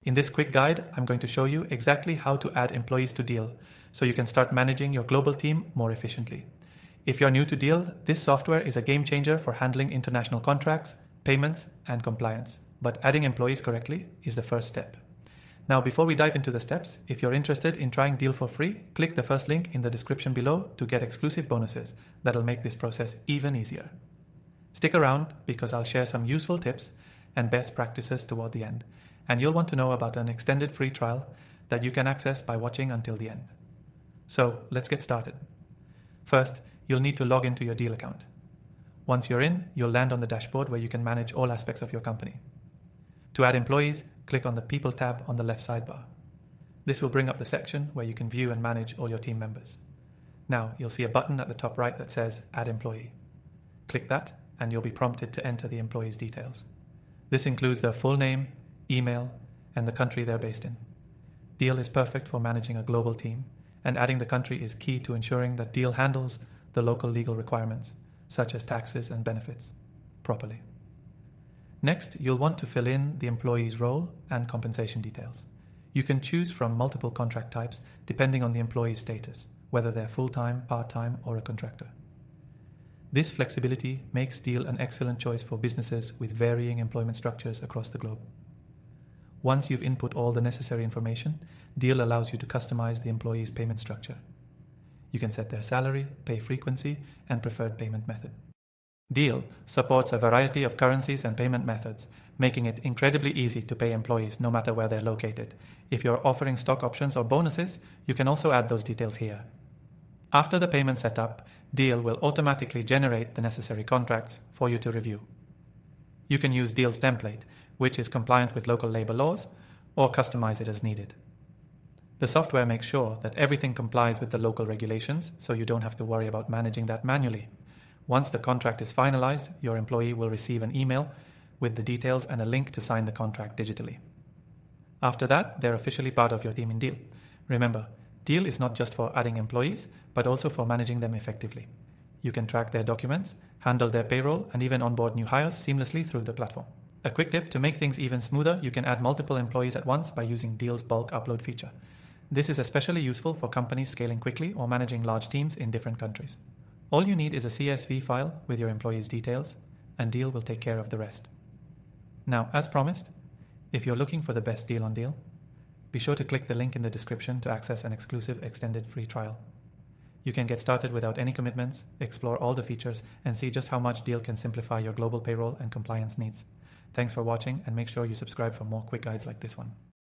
In this quick guide, I'm going to show you exactly how to add employees to Deel so you can start managing your global team more efficiently. If you're new to Deel, this software is a game changer for handling international contracts, payments, and compliance. But adding employees correctly is the first step. Now, before we dive into the steps, if you're interested in trying Deel for free, click the first link in the description below to get exclusive bonuses that'll make this process even easier. Stick around because I'll share some useful tips and best practices toward the end, and you'll want to know about an extended free trial that you can access by watching until the end. So let's get started. First, you'll need to log into your Deel account. Once you're in, you'll land on the dashboard where you can manage all aspects of your company. To add employees, click on the People tab on the left sidebar. This will bring up the section where you can view and manage all your team members. Now, you'll see a button at the top right that says Add Employee. Click that, and you'll be prompted to enter the employee's details. This includes their full name, email, and the country they're based in. Deel is perfect for managing a global team, and adding the country is key to ensuring that Deel handles the local legal requirements, such as taxes and benefits, properly. Next, you'll want to fill in the employee's role and compensation details. You can choose from multiple contract types depending on the employee's status, whether they're full-time, part-time, or a contractor. This flexibility makes Deel an excellent choice for businesses with varying employment structures across the globe. Once you've input all the necessary information, Deel allows you to customize the employee's payment structure. You can set their salary, pay frequency, and preferred payment method. Deel supports a variety of currencies and payment methods, making it incredibly easy to pay employees no matter where they're located. If you're offering stock options or bonuses, you can also add those details here. After the payment setup, Deel will automatically generate the necessary contracts for you to review. You can use Deel's template, which is compliant with local labor laws, or customize it as needed. The software makes sure that everything complies with the local regulations, so you don't have to worry about managing that manually. Once the contract is finalized, your employee will receive an email with the details and a link to sign the contract digitally. After that, they're officially part of your team in Deel. Remember, Deel is not just for adding employees, but also for managing them effectively. You can track their documents, handle their payroll, and even onboard new hires seamlessly through the platform. A quick tip to make things even smoother, you can add multiple employees at once by using Deel's bulk upload feature. This is especially useful for companies scaling quickly or managing large teams in different countries. All you need is a CSV file with your employees' details, and Deel will take care of the rest. Now, as promised, if you're looking for the best deal on Deel, be sure to click the link in the description to access an exclusive extended free trial. You can get started without any commitments, explore all the features, and see just how much Deel can simplify your global payroll and compliance needs. Thanks for watching, and make sure you subscribe for more quick guides like this one.